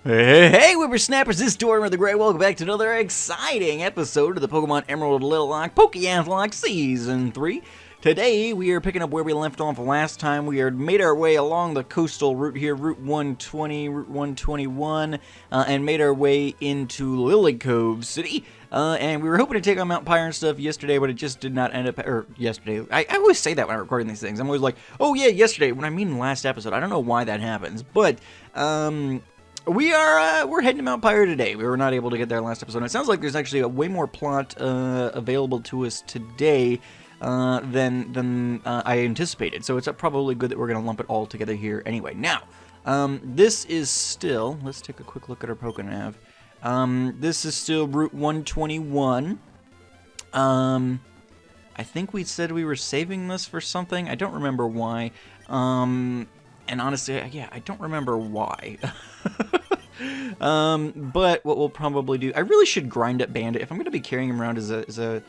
Hey, whippersnappers, this is Tortimer the Great. Welcome back to another exciting episode of the Pokemon Emerald Littlelocke POKEATH'LOCKE Season 3. Today, we are picking up where we left off last time. We made our way along the coastal route here, Route 120, Route 121, and made our way into Lilycove City. And we were hoping to take on Mount Pyre and stuff yesterday, but it just did not end up, or yesterday. I always say that when I'm recording these things. I'm always like, oh yeah, yesterday, when I mean last episode. I don't know why that happens, but, we're heading to Mount Pyre today. We were not able to get there last episode. And it sounds like there's actually a way more plot available to us today than I anticipated. So it's probably good that we're going to lump it all together here anyway. Now, this is still... Let's take a quick look at our PokeNav. This is still Route 121. I think we said we were saving this for something. I don't remember why. And honestly, yeah, I don't remember why. But what we'll probably do... I really should grind up Bandit. If I'm going to be carrying him around as a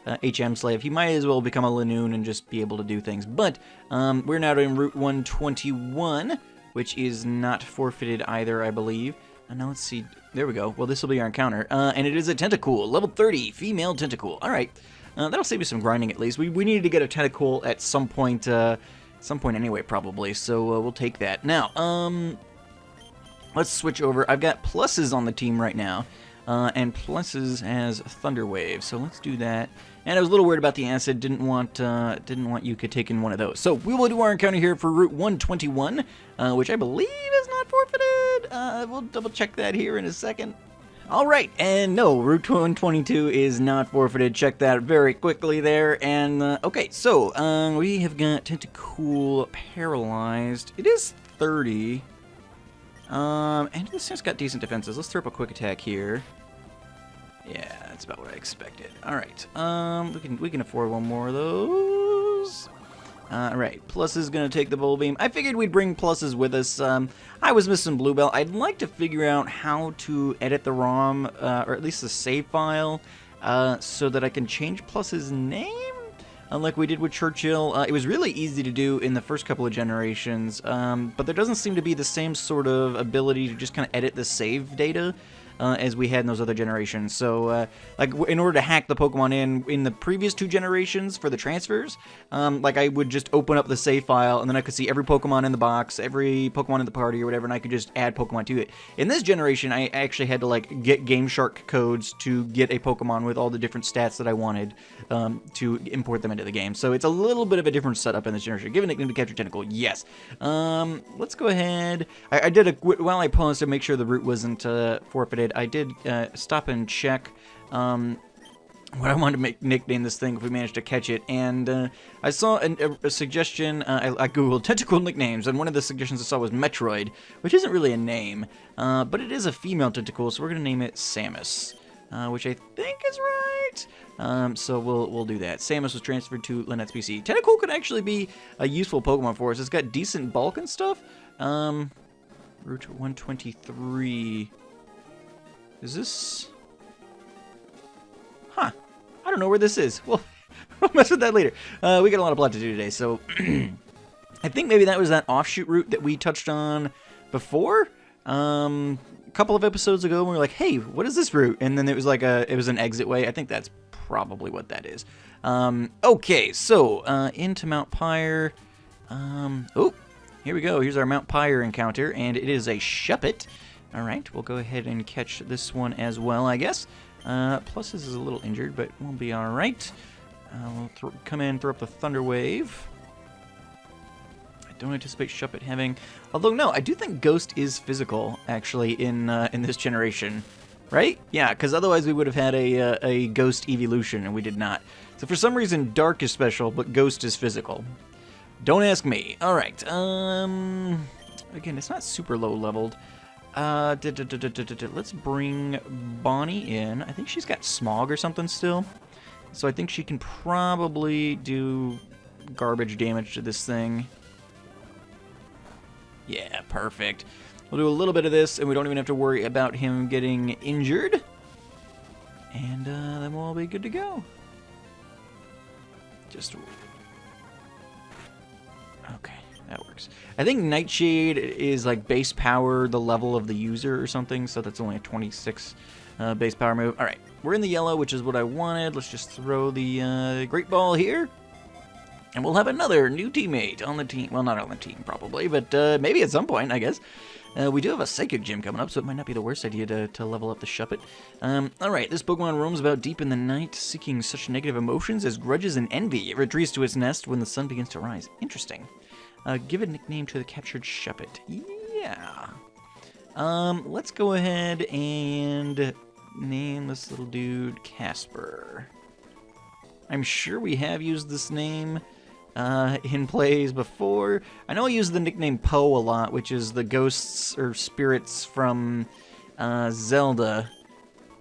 HM slave, he might as well become a Lanoon and just be able to do things. But we're now doing Route 121, which is not forfeited either, I believe. And now let's see. There we go. Well, this will be our encounter. And it is a Tentacool, level 30, female Tentacool. All right. That'll save you some grinding at least. We needed to get a Tentacool at some point anyway, probably. So we'll take that. Now, let's switch over. I've got Pluses on the team right now. And Pluses has Thunder Wave, so let's do that. And I was a little worried about the acid. Didn't want you could take in one of those. So we will do our encounter here for Route 121, which I believe is not forfeited. We'll double check that here in a second. All right, and no, Route 122 is not forfeited. Check that very quickly there. And okay, so we have got Tentacool paralyzed. It is 30. And this thing's got decent defenses. Let's throw up a quick attack here. Yeah, that's about what I expected. All right. We can afford one more of those. All right. Plus is gonna take the Bull Beam. I figured we'd bring Pluses with us. I was missing Bluebell. I'd like to figure out how to edit the ROM, or at least the save file, so that I can change Plus's name. Unlike we did with Churchill. It was really easy to do in the first couple of generations, but there doesn't seem to be the same sort of ability to just kind of edit the save data as we had in those other generations. So, like, in order to hack the Pokemon in the previous two generations for the transfers, like, I would just open up the save file, and then I could see every Pokemon in the box, every Pokemon in the party, or whatever, and I could just add Pokemon to it. In this generation, I actually had to, like, get GameShark codes to get a Pokemon with all the different stats that I wanted to import them into the game. So it's a little bit of a different setup in this generation. Give a nickname to capture Tentacool, yes. Let's go ahead. I did while I paused to make sure the route wasn't forfeited, I did stop and check what I wanted to nickname this thing if we managed to catch it, and I saw a suggestion. I googled Tentacool nicknames, and one of the suggestions I saw was Metroid, which isn't really a name, but it is a female Tentacool, so we're gonna name it Samus, which I think is right. So we'll do that. Samus was transferred to Lynette's PC. Tentacool could actually be a useful Pokemon for us. It's got decent bulk and stuff. Route 123. Is this... Huh. I don't know where this is. Well, we'll mess with that later. We got a lot of plot to do today, so... I think maybe that was that offshoot route that we touched on before. A couple of episodes ago, we were like, hey, what is this route? And then it was like it was an exit way. I think that's probably what that is. Okay, so, into Mount Pyre. Oh, here we go. Here's our Mount Pyre encounter, and it is a Shuppet. All right, we'll go ahead and catch this one as well, I guess. Plus, this is a little injured, but we'll be all right. We'll come in, throw up the Thunder Wave. I don't anticipate Shuppet having... Although, no, I do think Ghost is physical, actually, in this generation. Right? Yeah, because otherwise we would have had a Ghost evolution, and we did not. So for some reason, Dark is special, but Ghost is physical. Don't ask me. All right. Again, it's not super low-leveled. Let's bring Bonnie in. I think she's got Smog or something still. So I think she can probably do garbage damage to this thing. Yeah, perfect. We'll do a little bit of this, and we don't even have to worry about him getting injured. And then we'll be good to go. Okay, that works. I think Nightshade is like base power the level of the user or something, so that's only a 26 base power move. All right, we're in the yellow, which is what I wanted. Let's just throw the Great Ball here. And we'll have another new teammate on the team. Well, not on the team, probably, but maybe at some point, I guess. We do have a Psychic Gym coming up, so it might not be the worst idea to level up the Shuppet. Alright, this Pokemon roams about deep in the night, seeking such negative emotions as grudges and envy. It retreats to its nest when the sun begins to rise. Interesting. Give a nickname to the captured Shuppet. Yeah. Let's go ahead and name this little dude Casper. I'm sure we have used this name in plays before. I know I use the nickname Poe a lot, which is the ghosts or spirits from Zelda.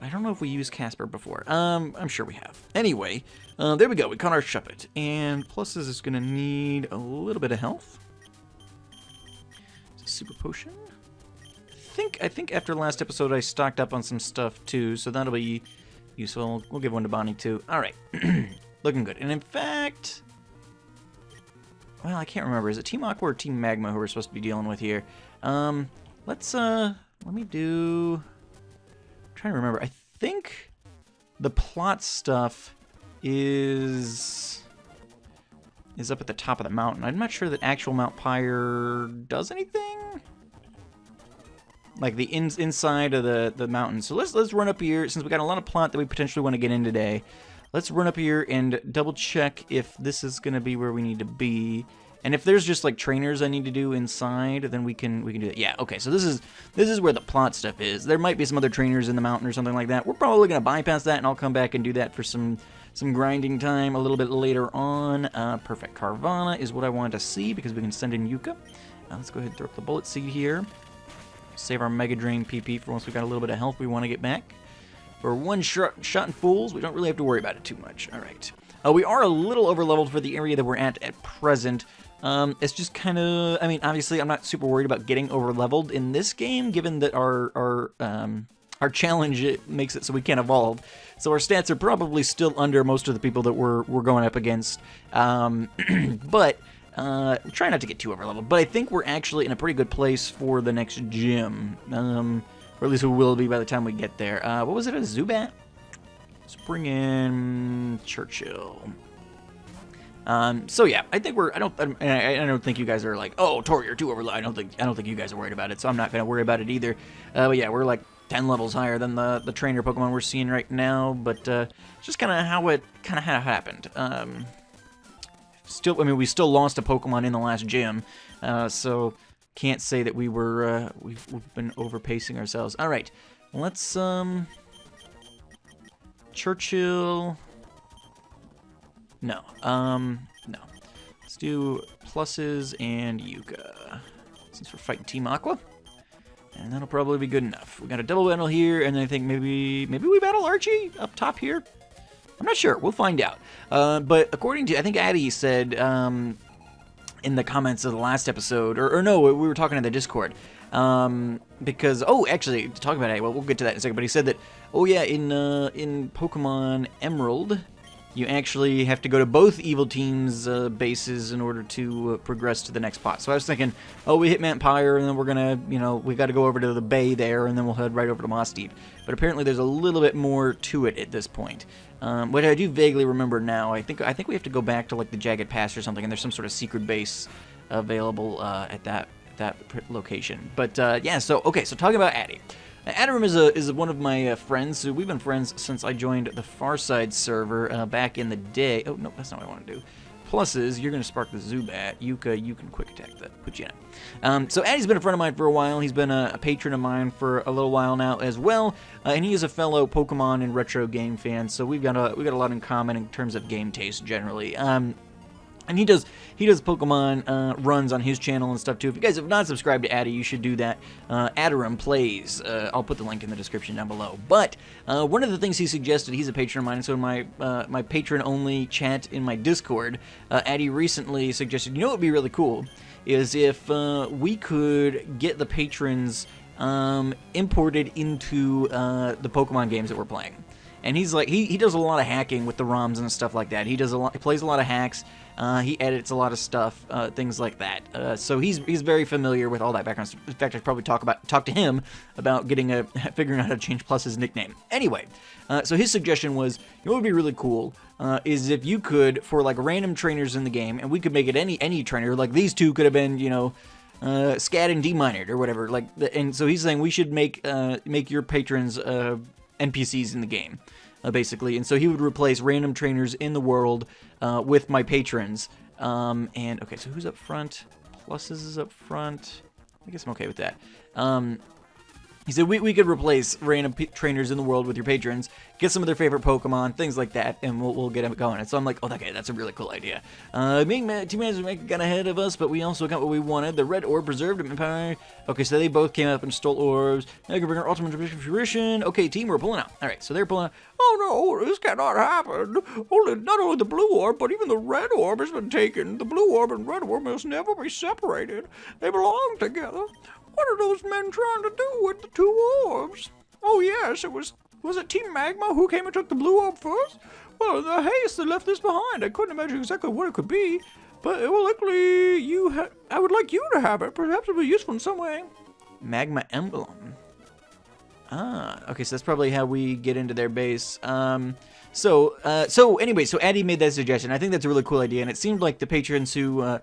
I don't know if we used Casper before. I'm sure we have. Anyway, there we go. We caught our Shuppet. And Pluses is going to need a little bit of health. It's a super potion. I think after last episode I stocked up on some stuff too, so that'll be useful. We'll give one to Bonnie too. Alright. Looking good. And in fact... Well, I can't remember. Is it Team Aqua or Team Magma who we're supposed to be dealing with here? Let me do... I'm trying to remember. I think the plot stuff is up at the top of the mountain. I'm not sure that actual Mount Pyre does anything. Like the inside of the mountain. So let's run up here, since we got a lot of plot that we potentially want to get in today. Let's run up here and double check if this is going to be where we need to be. And if there's just like trainers I need to do inside, then we can do that. Yeah, okay. So this is where the plot stuff is. There might be some other trainers in the mountain or something like that. We're probably going to bypass that, and I'll come back and do that for some grinding time a little bit later on. Perfect. Carvana is what I wanted to see because we can send in Yuka. Let's go ahead and throw up the bullet seed here. Save our Mega Drain PP for once we got a little bit of health we want to get back. For one shot in Fools, we don't really have to worry about it too much. All right. We are a little over-leveled for the area that we're at present. It's just kind of... I mean, obviously, I'm not super worried about getting over-leveled in this game, given that our challenge makes it so we can't evolve. So our stats are probably still under most of the people that we're going up against. But... try not to get too over-leveled. But I think we're actually in a pretty good place for the next gym. Or at least we will be by the time we get there. What was it, a Zubat? Let's bring in Churchill. So yeah, I think I don't think you guys are like, oh, Tor, you're too overloaded. I don't think you guys are worried about it, so I'm not gonna worry about it either. But yeah, we're like 10 levels higher than the trainer Pokemon we're seeing right now. But it's just kind of how it happened. Still, I mean, we still lost a Pokemon in the last gym, so can't say that we've been overpacing ourselves. All right, let's Churchill. No, no. Let's do Pluses and Yuka since we're fighting Team Aqua, and that'll probably be good enough. We got a double battle here, and I think maybe we battle Archie up top here. I'm not sure. We'll find out. But according to, I think Addy said in the comments of the last episode, or no, we were talking in the Discord, because, oh, actually, to talk about Addy, well, we'll get to that in a second, but he said that, oh yeah, in Pokemon Emerald, you actually have to go to both Evil Team's bases in order to progress to the next pot. So I was thinking, oh, we hit Mount Pyre, and then we're gonna, we got to go over to the bay there, and then we'll head right over to Moss Deep. But apparently there's a little bit more to it at this point. What I do vaguely remember now, I think we have to go back to like the Jagged Pass or something, and there's some sort of secret base available at that location. But yeah, so okay, so talking about Addy. Adam is one of my friends. So we've been friends since I joined the Farside server back in the day. Oh, no, that's not what I want to do. Pluses, you're going to spark the Zubat. Yuka, you can quick attack that. Put you in. So Addy's been a friend of mine for a while. He's been a patron of mine for a little while now as well. And he is a fellow Pokemon and retro game fan. So we've got a lot in common in terms of game taste generally. And he does Pokemon runs on his channel and stuff too. If you guys have not subscribed to Addy, you should do that. Adarum Plays. I'll put the link in the description down below. But one of the things he suggested, he's a patron of mine, so in my patron-only chat in my Discord, Addy recently suggested, you know what would be really cool, is if we could get the patrons imported into the Pokemon games that we're playing. and he's like, he does a lot of hacking with the ROMs and stuff like that. He plays a lot of hacks. He edits a lot of stuff, things like that. So he's very familiar with all that background. In fact, I'd probably talk to him about figuring out how to change Plus's nickname. Anyway, so his suggestion was, what would be really cool is if you could, for like random trainers in the game, and we could make it any trainer, like these two could have been, Scat and D-Minored or whatever. And so he's saying we should make your patrons NPCs in the game. Basically, and so he would replace random trainers in the world with my patrons. And okay, so who's up front? Pluses is up front. I guess I'm okay with that. He said we could replace random trainers in the world with your patrons, get some of their favorite Pokemon, things like that, and we'll get them going. And so I'm like, oh, okay, that's a really cool idea. Two managers got ahead of us, but we also got what we wanted. The red orb preserved empire. Okay, so they both came up and stole orbs. Now we can bring our ultimate fruition. Okay, team, we're pulling out. All right, so they're pulling out. Oh no, this cannot happen. Not only the blue orb, but even the red orb has been taken. The blue orb and red orb must never be separated. They belong together. What are those men trying to do with the two orbs? Oh yes, was it Team Magma who came and took the blue orb first? Well, in the haste they left this behind. I couldn't imagine exactly what it could be, but likely I would like you to have it. Perhaps it would be useful in some way. Magma emblem. Okay, so that's probably how we get into their base. So Addy made that suggestion. I think that's a really cool idea, and it seemed like the patrons who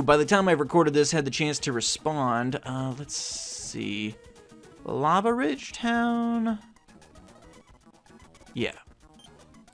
by the time I recorded this had the chance to respond. Let's see. Lava Ridge Town? Yeah,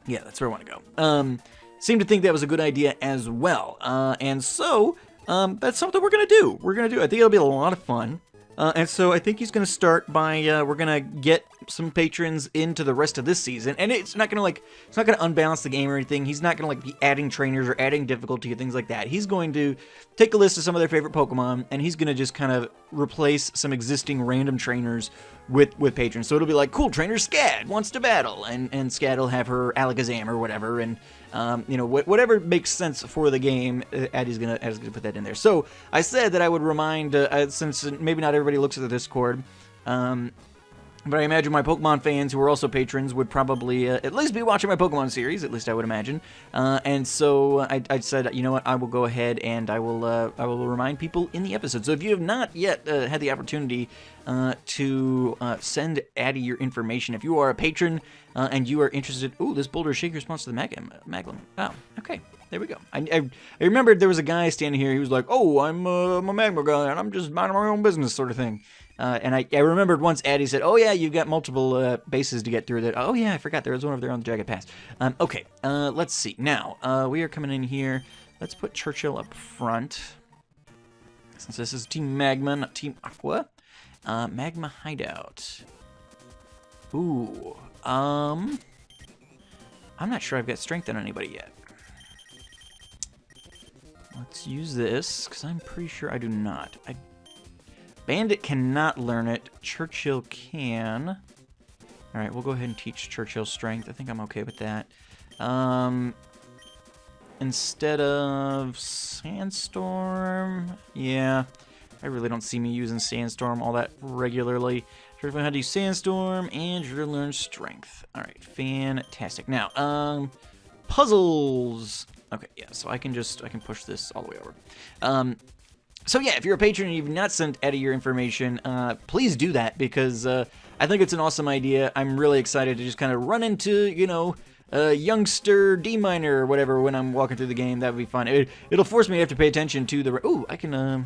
that's where I want to go. Seemed to think that was a good idea as well. And so, that's something we're going to do. I think it'll be a lot of fun. And so I think he's going to start by, we're going to get some patrons into the rest of this season. And it's not going to unbalance the game or anything. He's not going to be adding trainers or adding difficulty or things like that. He's going to take a list of some of their favorite Pokemon, and he's going to just kind of replace some existing random trainers with patrons. So it'll be like, cool, trainer Scad wants to battle, and Scad will have her Alakazam or whatever, and whatever makes sense for the game, Addy's gonna put that in there. So I said that I would remind, since maybe not everybody looks at the Discord, but I imagine my Pokemon fans who are also patrons would probably at least be watching my Pokemon series, at least I would imagine. And so I said, you know what, I will go ahead and I will remind people in the episode. So if you have not yet had the opportunity to send Addy your information, if you are a patron and you are interested, this Boulder Shake response to the Magma. Oh, okay. There we go. I remembered there was a guy standing here. He was like, I'm a Magma guy, and I'm just minding my own business sort of thing. And I remembered once Addy said, oh, yeah, you've got multiple bases to get through that. Oh, yeah, I forgot. There was one over there on the Jagged Pass. Okay, let's see. Now, we are coming in here. Let's put Churchill up front. Since this is Team Magma, not Team Aqua. Magma Hideout. Ooh. I'm not sure I've got strength on anybody yet. Let's use this, because I'm pretty sure I do not. Bandit cannot learn it. Churchill can. Alright, we'll go ahead and teach Churchill strength. I think I'm okay with that. Instead of Sandstorm, yeah. I really don't see me using Sandstorm all that regularly. Sure, if I had to use Sandstorm, and you're gonna learn strength. Alright, fantastic. Now, puzzles. Okay, yeah, so I can push this all the way over. So yeah, if you're a patron and you've not sent Eddie your information, please do that, because I think it's an awesome idea. I'm really excited to just kind of run into, a youngster D-Miner or whatever when I'm walking through the game. That would be fun. It'll force me to have to pay attention to the... Ooh, I can...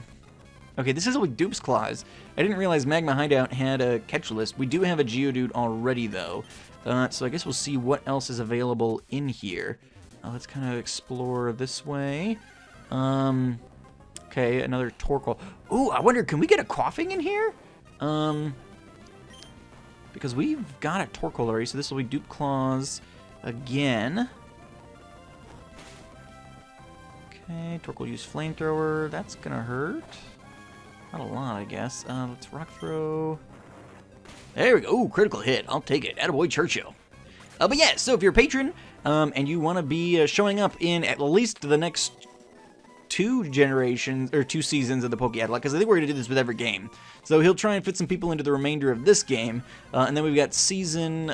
Okay, this is with Dupe's Claws. I didn't realize Magma Hideout had a catch list. We do have a Geodude already, though. So I guess we'll see what else is available in here. Let's kind of explore this way. Okay, another Torkoal. Ooh, I wonder, can we get a Coughing in here? Because we've got a Torkoal already, so this will be Dupe Claws again. Okay, Torkoal use Flamethrower. That's gonna hurt. Not a lot, I guess. Let's Rock Throw. There we go. Ooh, critical hit. I'll take it. Attaboy Churchill. But yeah, so if you're a patron, and you want to be showing up in at least the next 2 generations, or 2 seasons of the POKEATH'locke, because I think we're going to do this with every game. So he'll try and fit some people into the remainder of this game, and then we've got season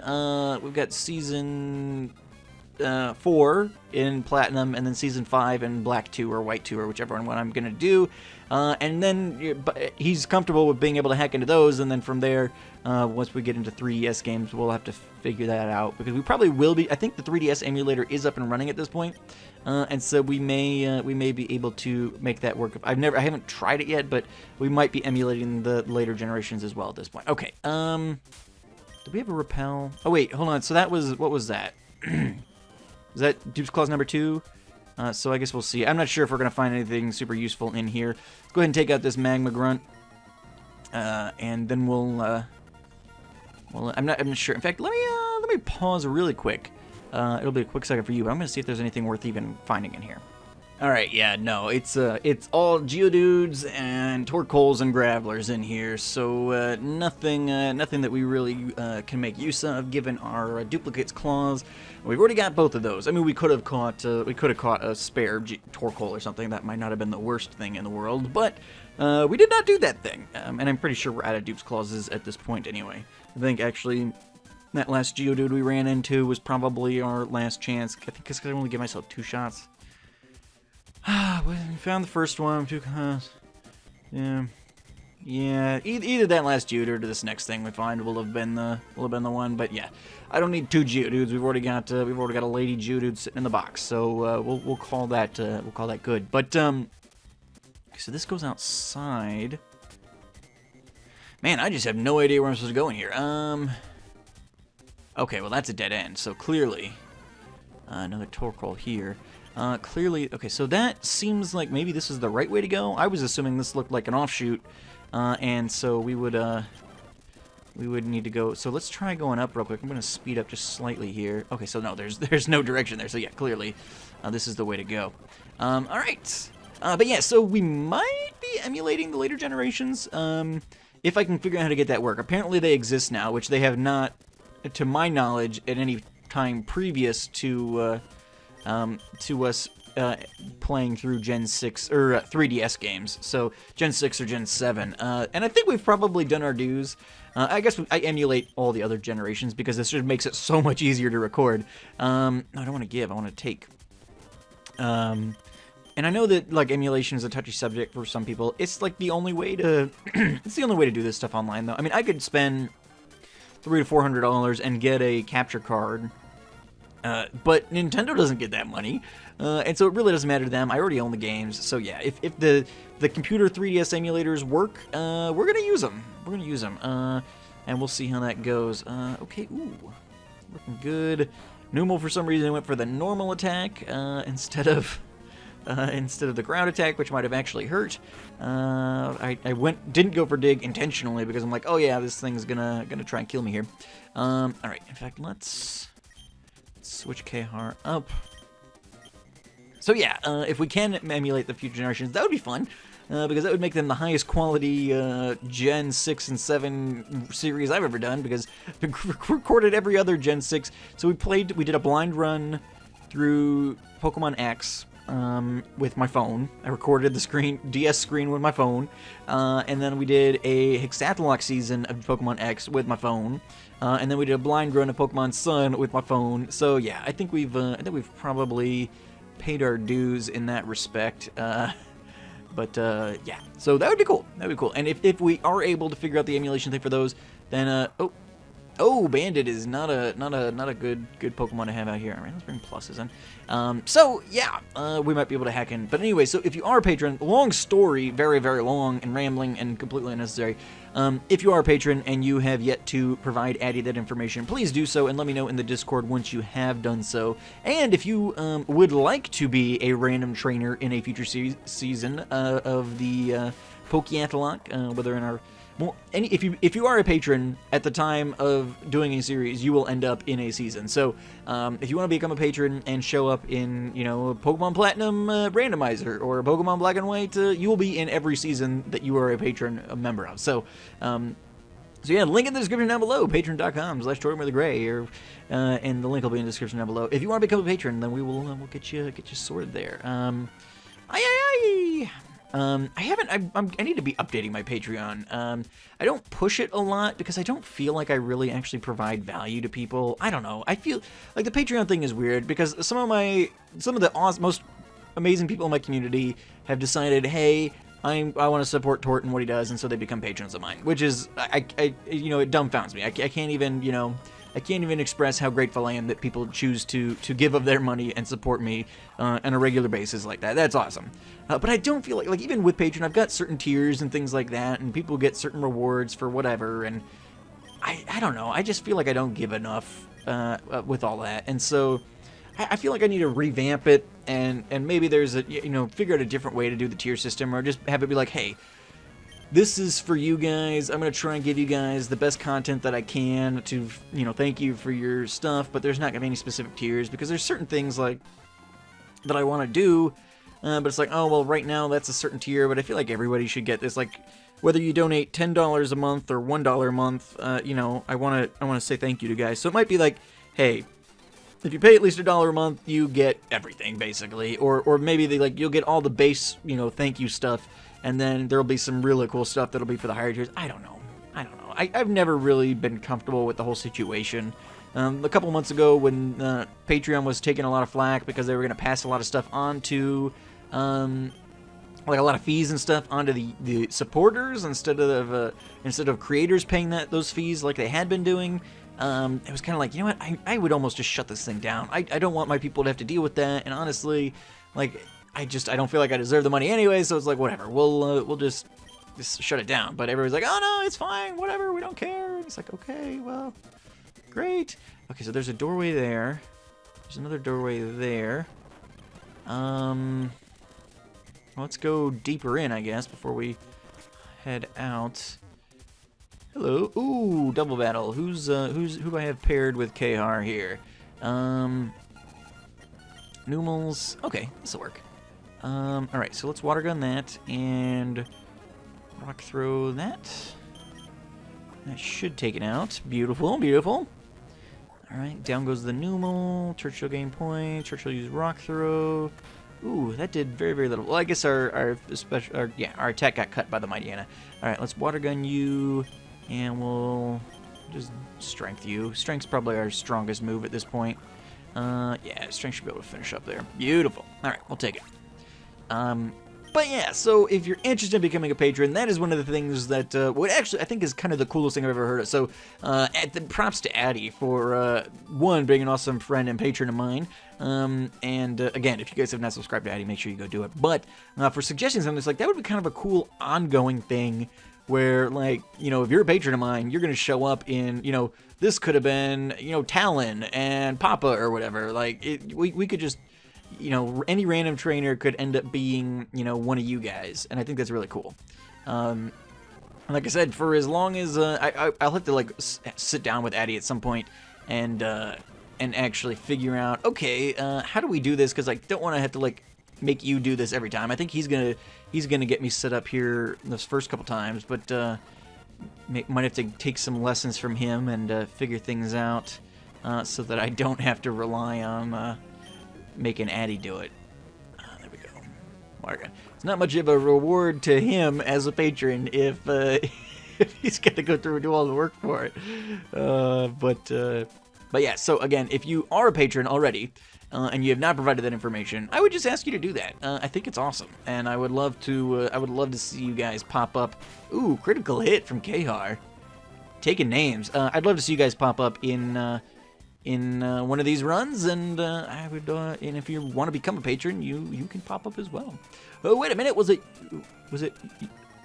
4 in Platinum, and then Season 5 in Black 2 or White 2 or whichever one I'm going to do. And then he's comfortable with being able to hack into those, and then from there, once we get into 3DS games, we'll have to figure that out, because we probably will be. I think the 3DS emulator is up and running at this point, and so we may be able to make that work. I haven't tried it yet, but we might be emulating the later generations as well at this point. Okay, do we have a repel? Oh wait, hold on. So that was, what was that? Is that Dupe's Clause number 2? So I guess we'll see. I'm not sure if we're going to find anything super useful in here. Let's go ahead and take out this Magma Grunt. And then we'll I'm not sure. In fact, let me pause really quick. It'll be a quick second for you, but I'm going to see if there's anything worth even finding in here. Alright, yeah, no, it's all Geodudes and Torkoals and Gravelers in here, so nothing that we really can make use of given our Duplicate's Claws. We've already got both of those. I mean, we could have caught a spare Torkoal or something. That might not have been the worst thing in the world, but we did not do that thing, and I'm pretty sure we're out of Dupe's Clauses at this point anyway. I think actually that last Geodude we ran into was probably our last chance. I think because I only give myself 2 shots. We found the first one. 2 costs. Yeah. Either that last Geodude or this next thing we find will have been the one. But yeah, I don't need 2 Geodudes. We've already got a lady Geodude sitting in the box. So we'll call that good. But so this goes outside. Man, I just have no idea where I'm supposed to go in here. Okay, well that's a dead end. So clearly, another Torkoal here. Clearly, okay, so that seems like maybe this is the right way to go. I was assuming this looked like an offshoot, and so we would need to go. So let's try going up real quick. I'm going to speed up just slightly here. Okay, so no, there's no direction there. So yeah, clearly, this is the way to go. All right, but yeah, so we might be emulating the later generations, if I can figure out how to get that work. Apparently, they exist now, which they have not, to my knowledge, at any time previous to us playing through Gen 6 or 3DS games, so Gen 6 or Gen 7, and I think we've probably done our dues. I guess I emulate all the other generations because this just makes it so much easier to record. No, I don't want to give, I want to take. And I know that like emulation is a touchy subject for some people. It's like the only way to it's the only way to do this stuff online, though. I mean, I could spend $300 to $400 and get a capture card. But Nintendo doesn't get that money, and so it really doesn't matter to them. I already own the games, so yeah, if the computer 3DS emulators work, we're gonna use them. And we'll see how that goes. Okay, ooh, looking good. Numal, for some reason, went for the normal attack instead of the ground attack, which might have actually hurt. I didn't go for dig intentionally because I'm like, oh yeah, this thing's gonna try and kill me here. All right, in fact, let's switch Khar up. So yeah, if we can emulate the future generations, that would be fun, because that would make them the highest quality Gen 6 and 7 series I've ever done, because we recorded every other Gen 6. So we did a blind run through Pokemon X with my phone. I recorded the DS screen with my phone, and then we did a Hexath'locke season of Pokemon X with my phone. And then we did a blind run of Pokemon Sun with my phone. So yeah, I think we've probably paid our dues in that respect. But yeah, so that would be cool. And if we are able to figure out the emulation thing for those, then oh, Bandit is not a good Pokemon to have out here. All right, let's bring pluses in. So yeah, we might be able to hack in. But anyway, so if you are a patron, long story, very very long and rambling and completely unnecessary. If you are a patron and you have yet to provide Addy that information, please do so and let me know in the Discord once you have done so. And if you would like to be a random trainer in a future season of the POKEATH'LOCKE, whether in our if you are a patron at the time of doing a series, you will end up in a season. So if you want to become a patron and show up in, a Pokemon Platinum randomizer or a Pokemon Black and White, you will be in every season that you are a patron, a member of. So yeah, link in the description down below, patreon.com/TortimerTheGray, and the link will be in the description down below. If you want to become a patron, then we'll get you sorted there. Aye. I need to be updating my Patreon. I don't push it a lot because I don't feel like I really actually provide value to people. I don't know. I feel like the Patreon thing is weird because some of the most amazing people in my community have decided, hey, I want to support Tort and what he does, and so they become patrons of mine, which is, it dumbfounds me. I can't even express how grateful I am that people choose to give of their money and support me on a regular basis like that. That's awesome. But I don't feel like even with Patreon, I've got certain tiers and things like that, and people get certain rewards for whatever, and I don't know. I just feel like I don't give enough with all that, and so I feel like I need to revamp it, and maybe there's figure out a different way to do the tier system, or just have it be like, hey, this is for you guys. I'm going to try and give you guys the best content that I can to, thank you for your stuff, but there's not going to be any specific tiers, because there's certain things like that I want to do, but it's like, oh, well, right now that's a certain tier, but I feel like everybody should get this, like, whether you donate $10 a month or $1 a month, I want to say thank you to guys. So it might be like, hey, if you pay at least $1 a month, you get everything, basically, or maybe you'll get all the base, thank you stuff, and then there'll be some really cool stuff that'll be for the higher tiers. I don't know. I've never really been comfortable with the whole situation. A couple months ago, when Patreon was taking a lot of flack because they were going to pass a lot of stuff on to, like a lot of fees and stuff onto the supporters instead of creators paying those fees like they had been doing. It was kind of like, you know what, I would almost just shut this thing down. I don't want my people to have to deal with that, and honestly, like, I don't feel like I deserve the money anyway, so it's like, whatever, we'll just shut it down. But everybody's like, oh no, it's fine, whatever, we don't care. And it's like, okay, well, great. Okay, so there's a doorway there. There's another doorway there. Let's go deeper in, I guess, before we head out. Hello. Ooh, double battle. Who do I have paired with Khar here? Numels. Okay, this'll work. Alright, so let's water gun that and rock throw that. That should take it out. Beautiful, beautiful. Alright, down goes the Numel. Churchill gain point. Churchill use rock throw. Ooh, that did very, very little. Well, I guess our attack got cut by the Mighty Anna. Alright, let's water gun you. And we'll just strength you. Strength's probably our strongest move at this point. Yeah, strength should be able to finish up there. Beautiful. Alright, we'll take it. But yeah, so if you're interested in becoming a patron, that is one of the things that what actually I think is kind of the coolest thing I've ever heard of. So props to Addy for one, being an awesome friend and patron of mine. And again, if you guys have not subscribed to Addy, make sure you go do it. But for suggesting something, it's like that would be kind of a cool ongoing thing where, like, if you're a patron of mine, you're going to show up in, this could have been, Talon and Papa or whatever. Like, we could just, any random trainer could end up being, one of you guys. And I think that's really cool. Like I said, for as long as, I'll have to, like, sit down with Addy at some point and actually figure out, okay, how do we do this? Because I don't want to have to, like, make you do this every time. I think he's gonna get me set up here those first couple times, but might have to take some lessons from him and figure things out so that I don't have to rely on making Addy do it. There we go. Margaret. It's not much of a reward to him as a patron if he's got to go through and do all the work for it. But yeah. So again, if you are a patron already. And you have not provided that information, I would just ask you to do that. I think it's awesome, and I would love to see you guys pop up. Ooh, critical hit from Khar. Taking names. I'd love to see you guys pop up in one of these runs, and I would. And if you want to become a patron, you can pop up as well. Oh, wait a minute. Was it?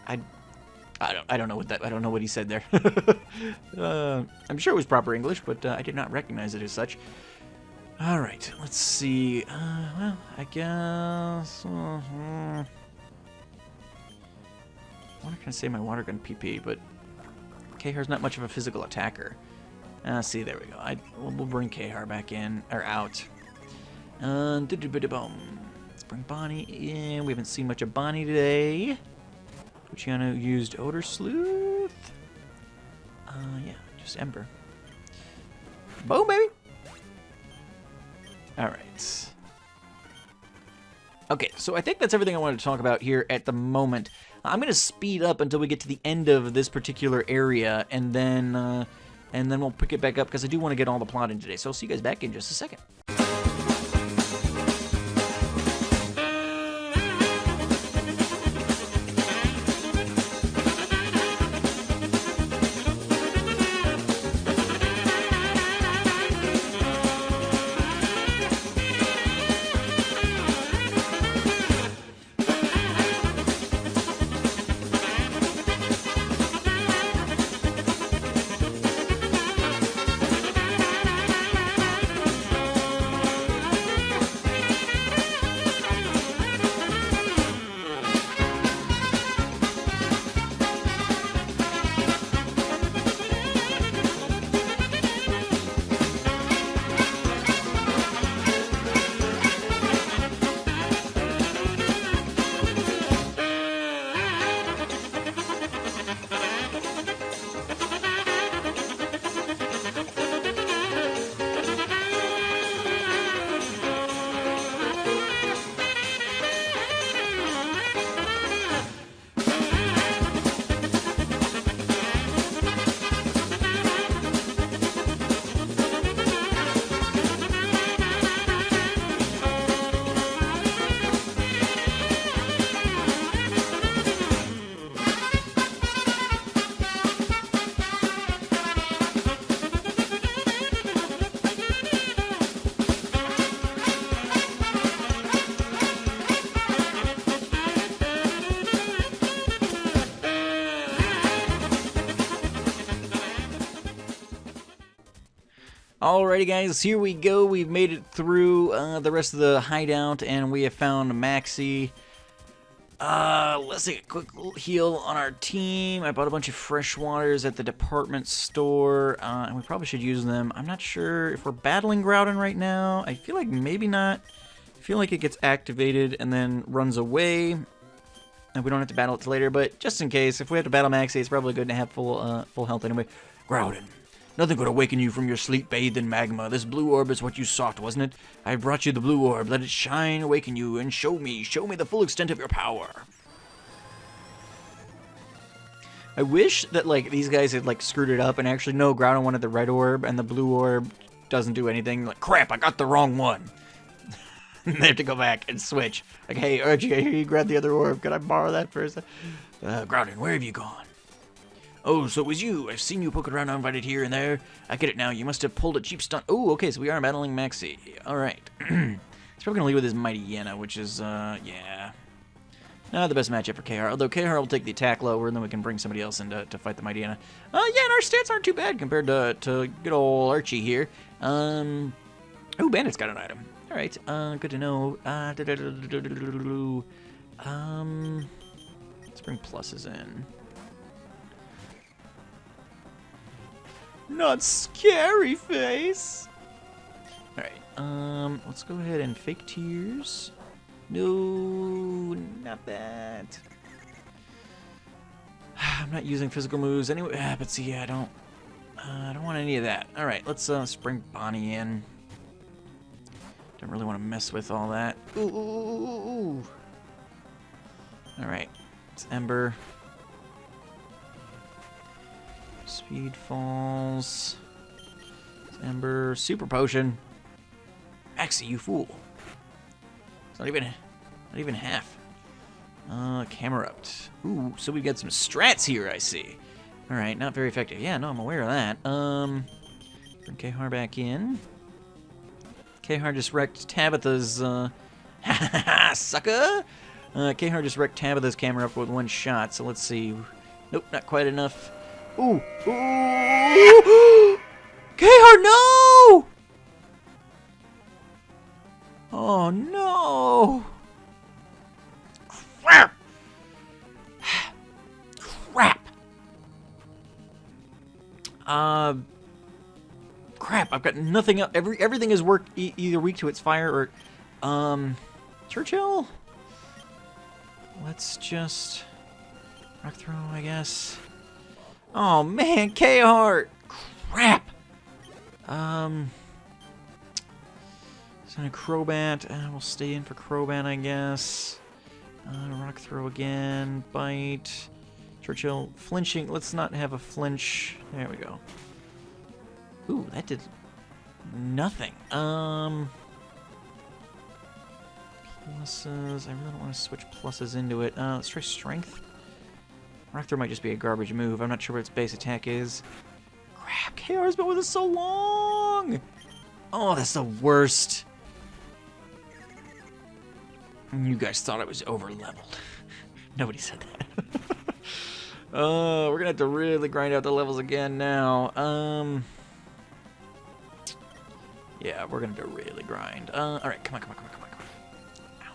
I don't know what I don't know what he said there. I'm sure it was proper English, but I did not recognize it as such. Alright, let's see. Well, I guess... I'm not going to say my water gun PP, but Khar's not much of a physical attacker. See, there we go. We'll bring Khar back in, or out. Let's bring Bonnie in. We haven't seen much of Bonnie today. Luciano used Odor Sleuth. Yeah, just Ember. Boom, baby! Alright. Okay, so I think that's everything I wanted to talk about here at the moment. I'm going to speed up until we get to the end of this particular area, and then we'll pick it back up, because I do want to get all the plot in today. So I'll see you guys back in just a second. Alrighty guys, here we go. We've made it through the rest of the hideout, and we have found Maxi. Let's take a quick heal on our team. I bought a bunch of fresh waters at the department store, and we probably should use them. I'm not sure if we're battling Groudon right now. I feel like maybe not. I feel like it gets activated and then runs away, and we don't have to battle it later, but just in case, if we have to battle Maxi, it's probably good to have full health anyway. Groudon. Nothing could awaken you from your sleep bathed in magma. This blue orb is what you sought, wasn't it? I brought you the blue orb. Let it shine, awaken you, and show me the full extent of your power. I wish that, like, these guys had, like, screwed it up and actually, no, Groudon wanted the red orb, and the blue orb doesn't do anything. Like, crap, I got the wrong one. They have to go back and switch. Like, hey, Archie, I hear you grabbed the other orb. Can I borrow that for a second? Groudon, where have you gone? Oh, so it was you. I've seen you poking around uninvited here and there. I get it now. You must have pulled a cheap stunt. Oh, okay, so we are battling Maxi. Alright. He's probably going to lead with his Mighty Yena, which is, yeah. Not the best matchup for KR. Although KR will take the attack lower, and then we can bring somebody else in to fight the Mighty Yena. Yeah, and our stats aren't too bad compared to good old Archie here. Oh, Bandit's got an item. Alright, good to know. Let's bring pluses in. Not scary face. Alright, let's go ahead and fake tears. No, not that. I'm not using physical moves anyway, but see, I don't want any of that. Alright, let's bring Bonnie in. Don't really want to mess with all that. Ooh. Alright, it's Ember. Speed falls. Ember. Super potion. Maxi, you fool. It's not even half. Camerupt. Ooh, so we've got some strats here, I see. Alright, not very effective. Yeah, no, I'm aware of that. Bring Khar back in. Khar just wrecked Tabitha's, sucker! Khar just wrecked Tabitha's Camerupt with one shot, so let's see. Nope, not quite enough. Ooh! Khar, no! Oh, no! Crap! Crap! Crap, I've got nothing else. Everything is either weak to its fire or, Churchill? Let's just rock throw, I guess. Oh man, Khar! Crap! So a Crobat. We'll stay in for Crobat, I guess. Rock Throw again. Bite. Churchill. Flinching. Let's not have a flinch. There we go. Ooh, that did nothing. Pluses. I really don't want to switch pluses into it. Let's try Strength. Rock Throw might just be a garbage move. I'm not sure what its base attack is. Crap, KR's been with us so long! Oh, that's the worst. You guys thought I was over-leveled. Nobody said that. We're gonna have to really grind out the levels again now. Yeah, we're gonna have to really grind. Alright, come on.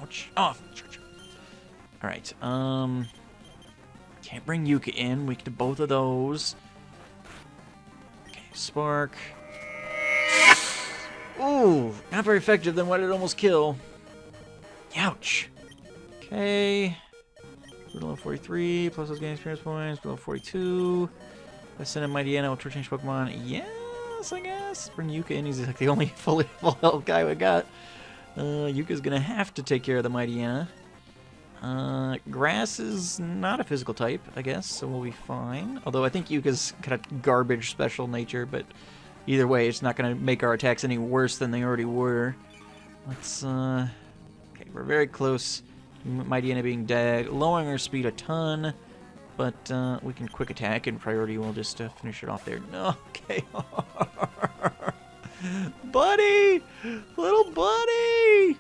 Ouch. Oh, sure. Alright, can't bring Yuka in. We can do both of those. Okay, Spark. Ooh, not very effective. Then why did it almost kill? Ouch. Okay. Below 43, plus those gain experience points. Below 42. Let's send a Mightyena with change Pokemon. Yes, I guess. Bring Yuka in. He's like the only fully full health guy we got. Yuka's gonna have to take care of the Mightyena. Grass is not a physical type, I guess, so we'll be fine. Although I think Yuka's kind of garbage special nature, but either way, it's not going to make our attacks any worse than they already were. Let's, okay, we're very close. Mightyena being dead, lowering our speed a ton, but we can quick attack, and priority will just finish it off there. No, okay. Buddy! Little buddy!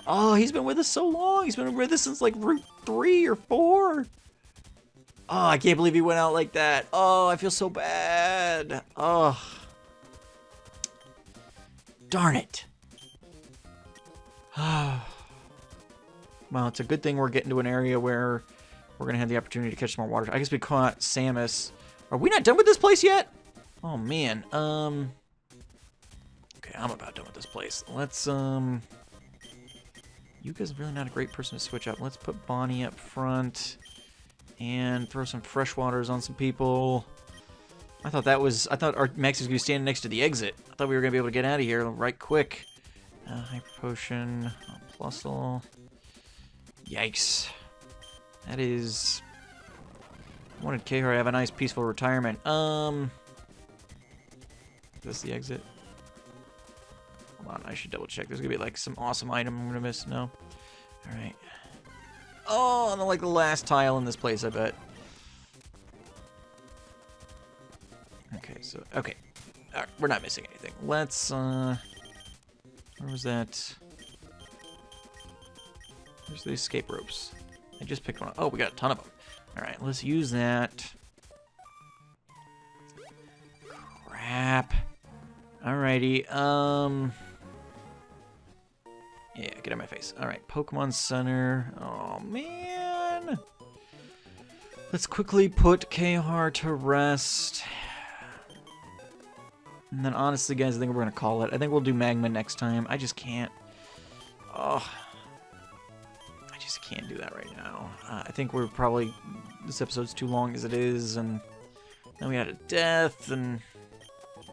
Oh, he's been with us so long. He's been with us since like Route 3 or 4. Oh, I can't believe he went out like that. Oh, I feel so bad. Oh. Darn it. Well, it's a good thing we're getting to an area where we're going to have the opportunity to catch some more water. I guess we caught Samus. Are we not done with this place yet? Oh, man. Okay, I'm about done with this place. Let's, Yuka's really not a great person to switch up. Let's put Bonnie up front and throw some fresh waters on some people. I thought our Max was going to be standing next to the exit. I thought we were going to be able to get out of here right quick. Hyper Potion, Plusle. Yikes. That is... I wanted Kehar to have a nice peaceful retirement. Is this the exit? Hold on, I should double check. There's gonna be like some awesome item I'm gonna miss. No. Alright. Oh, and like the last tile in this place, I bet. Okay, so okay. Alright, we're not missing anything. Let's where was that? Where's the escape ropes? I just picked one up. Oh, we got a ton of them. Alright, let's use that. Crap. Alrighty, yeah, get out of my face. Alright, Pokemon Center. Oh, man. Let's quickly put Kehar to rest. And then, honestly, guys, I think we're going to call it. I think we'll do Magma next time. I just can't. Oh. I just can't do that right now. I think we're probably... This episode's too long as it is, and... Then we had a death, and...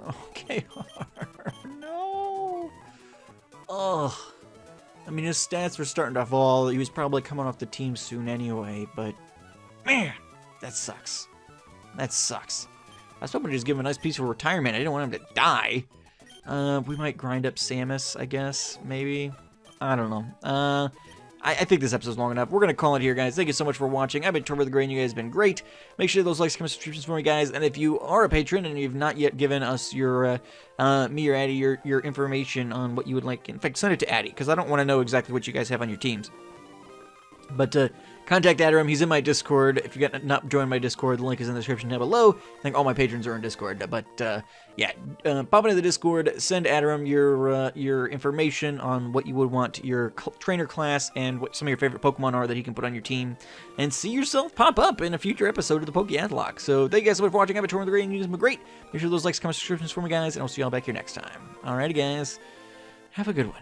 Oh, Kehar. No. Ugh. I mean, his stats were starting to fall. He was probably coming off the team soon anyway, but... Man, that sucks. That sucks. I was hoping to just give him a nice peaceful retirement. I didn't want him to die. We might grind up Samus, I guess, maybe. I don't know. I think this episode's long enough. We're going to call it here, guys. Thank you so much for watching. I've been Tortimer the Great, and you guys have been great. Make sure those likes, comments, subscriptions for me, guys. And if you are a patron and you've not yet given us your, me or Addy, your information on what you would like, in fact, send it to Addy, because I don't want to know exactly what you guys have on your teams. But, contact Adam. He's in my Discord. If you got not joined my Discord, the link is in the description down below. I think all my patrons are in Discord. But yeah, pop into the Discord. Send Adam your information on what you would want your trainer class and what some of your favorite Pokemon are that he can put on your team, and see yourself pop up in a future episode of the POKEATH'locke. So thank you guys so much for watching. I've been Tortimer the Great, and you guys have been great. Make sure those likes, comments, subscriptions for me, guys, and I'll see y'all back here next time. Alrighty, guys. Have a good one.